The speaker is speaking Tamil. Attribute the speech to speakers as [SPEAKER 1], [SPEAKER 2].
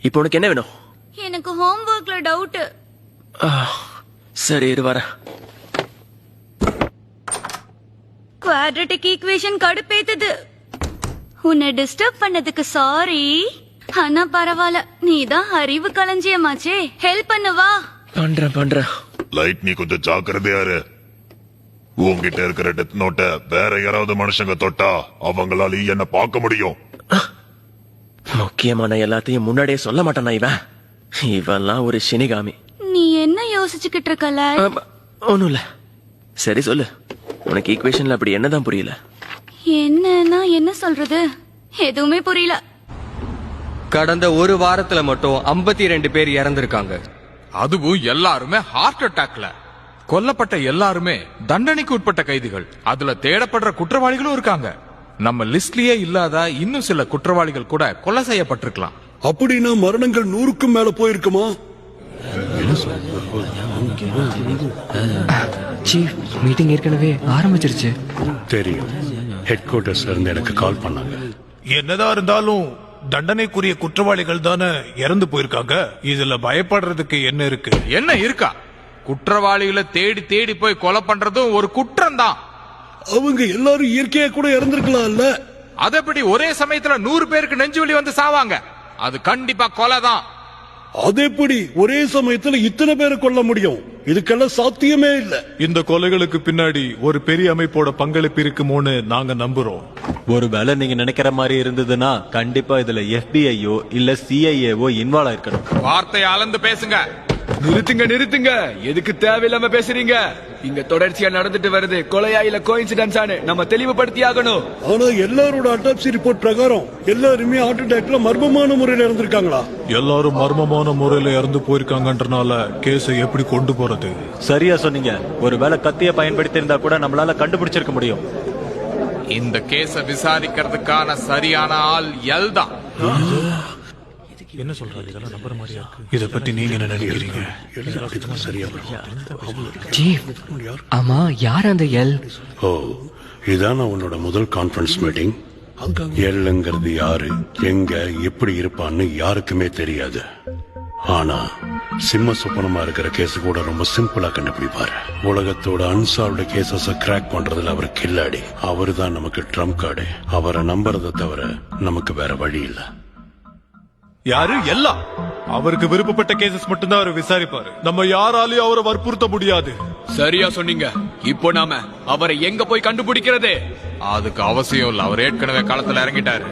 [SPEAKER 1] இப்போ உனக்கு என்ன வேணும்?
[SPEAKER 2] எனக்கு ஹோம்வொர்க்ல டவுட்.
[SPEAKER 1] சரி இரு வரேன்.
[SPEAKER 2] குவாட்ரட்டிக் ஈக்குவேஷன் கடுப்பேத்துது. உன்னை டிஸ்டர்ப் பண்ணதுக்கு சாரி. ஆனா பரவாயில்ல, நீதான் அறிவு களஞ்சியமாச்சே. ஹெல்ப் பண்ணுவா.
[SPEAKER 1] பண்றேன்.
[SPEAKER 3] லைட், நீ கொஞ்சம் ஜாக்கிரதையா இரு. உன்கிட்ட இருக்கிற டெத் நோட்ட வேற யாராவது மனுஷங்க தொட்டா அவங்களால என்ன பார்க்க முடியும்.
[SPEAKER 1] முக்கியமான எல்லாத்தையும் முன்னாடியே சொல்ல மாட்டானா இவெல்லாம் ஒரு சினிகாமி.
[SPEAKER 2] நீ என்ன யோசிச்சுக்கிட்டு இருக்கல?
[SPEAKER 1] ஒண்ணும் இல்ல. சரி சொல்லு, உனக்கு ஈக்குவேஷன்ல அப்படி என்னதான் புரியல?
[SPEAKER 2] என்னன்னா என்ன சொல்றது, எதுவுமே புரியல.
[SPEAKER 4] கடந்த ஒரு வாரத்துல மட்டும் 52 பேர் இறந்திருக்காங்க.
[SPEAKER 5] அதுவும் எல்லாருமே ஹார்ட் அட்டாக்ல. கொல்லப்பட்ட எல்லாருமே தண்டனைக்கு உட்பட்ட கைதிகள். அதுல தேடப்படுற குற்றவாளிகளும் இருக்காங்க. நம்ம லிஸ்ட்லயே இல்லாத இன்னும் சில குற்றவாளிகள் கூட கொலை செய்யப்பட்டிருக்கலாம்.
[SPEAKER 6] அப்படின்னா மரணங்கள் 100க்கும் மேல போயிருக்குமா?
[SPEAKER 4] சீஃப், மீட்டிங் ஏற்கனவே ஆரம்பிச்சிருச்சு.
[SPEAKER 6] தெரியும். ஹெட் குவார்டர்ஸ்ல இருந்து எனக்கு கால் பண்ணாங்க.
[SPEAKER 7] என்னதான் இருந்தாலும் தண்டனைக்குரிய குற்றவாளிகள் தானே இறந்து போயிருக்காங்க. இதுல பயப்படுறதுக்கு என்ன இருக்கு?
[SPEAKER 5] என்ன இருக்கா? குற்றவாளிகளை தேடி தேடி போய் கொலை பண்றதும் ஒரு குற்றம் தான்.
[SPEAKER 6] அவங்க எல்லாரும் இயற்கையா கூட இறந்திருக்கலாம்ல.
[SPEAKER 5] அதப்படி ஒரே சமயத்துல 100 பேருக்கு நெஞ்சுவலி வந்து சாவாங்க. அது கண்டிப்பா கொலை தான்.
[SPEAKER 6] அதேபடி ஒரே சமயத்துல இத்தனை பேரை கொல்ல முடியும்? இதுக்கெல்லாம் சாத்தியமே இல்ல.
[SPEAKER 7] இந்த கொலைகளுக்கு பின்னாடி ஒரு பெரிய அமைப்போட பங்களிப்பு இருக்குமோன்னு நாங்க நம்புறோம்.
[SPEAKER 8] ஒருவேளை நீங்க நினைக்கிற மாதிரி இருந்ததுன்னா கண்டிப்பா இதுல FBI-ஓ இல்ல CIA-வோ இன்வால்வ் ஆயிருக்கணும்.
[SPEAKER 5] வார்த்தையை அளந்து பேசுங்க.
[SPEAKER 4] நிறுத்துங்க. எதுக்கு தேவையில்லாம பேசுறீங்க? இங்க தொடர்ச்சியா நடந்துட்டு வருது. கொலையா இல்ல கோஇன்சிடென்ட்ஸானு நம்ம தெளிவுபடுத்தி ஆகணும்.
[SPEAKER 6] ஆனா எல்லாரோட அட்டாப்சி ரிப்போர்ட் பிரகாரம் எல்லாருமே ஹார்ட் அட்டாக்ல மர்மமான முறையில இறந்திருக்காங்களா?
[SPEAKER 7] எல்லாரும் மர்மமான முறையில இறந்து போயிருக்காங்கன்றனால கேஸை எப்படி கொண்டு போறது?
[SPEAKER 8] சரியா சொன்னீங்க. ஒருவேளை கத்திய பயன்படுத்தி இருந்தா கூட நம்மளால கண்டுபிடிச்சிருக்க முடியும்.
[SPEAKER 5] இந்த கேஸ விசாரிக்கிறதுக்கான சரியான ஆள் எல் தான்.
[SPEAKER 7] என்ன சொல்றாரு? இதெல்லாம் நம்புற மாதிரியா இருக்கு. இத பத்தி நீங்க என்ன நினைக்கிறீங்க?
[SPEAKER 6] சரியா
[SPEAKER 4] சீஃப், ஆமா, யார் அந்த எல்?
[SPEAKER 6] ஓ, இதான உன்னோட முதல் கான்ஃபரன்ஸ் மீட்டிங்? எல்லுங்கிறது யாரு, எங்க, எப்படி இருப்பான்னு யாருக்குமே தெரியாது. ஆனா சிம்ம சுப்பனமா இருக்கிற கேஸ் கூட ரொம்ப சிம்பிளா கண்டுபிடிப்பாரு. உலகத்தோட அன்சால்வ்டு கேசஸ் கிராக் பண்றதுல அவர் கில்லாடி. அவரு தான் நமக்கு ட்ரம்ப் கார்டு. அவரை நம்புறதை தவிர நமக்கு வேற வழி இல்ல.
[SPEAKER 7] யாரு? எல்லாம் அவருக்கு விருப்பப்பட்ட கேசஸ் மட்டும்தான் அவர் விசாரிப்பாரு. நம்ம யாராலையும் அவரை வற்புறுத்த முடியாது.
[SPEAKER 4] சரியா சொன்னீங்க. இப்போ நாம அவரை எங்க போய் கண்டுபிடிக்கிறது?
[SPEAKER 5] அதுக்கு அவசியம் இல்ல. அவர் ஏற்கனவே களத்துல இறங்கிட்டாரு.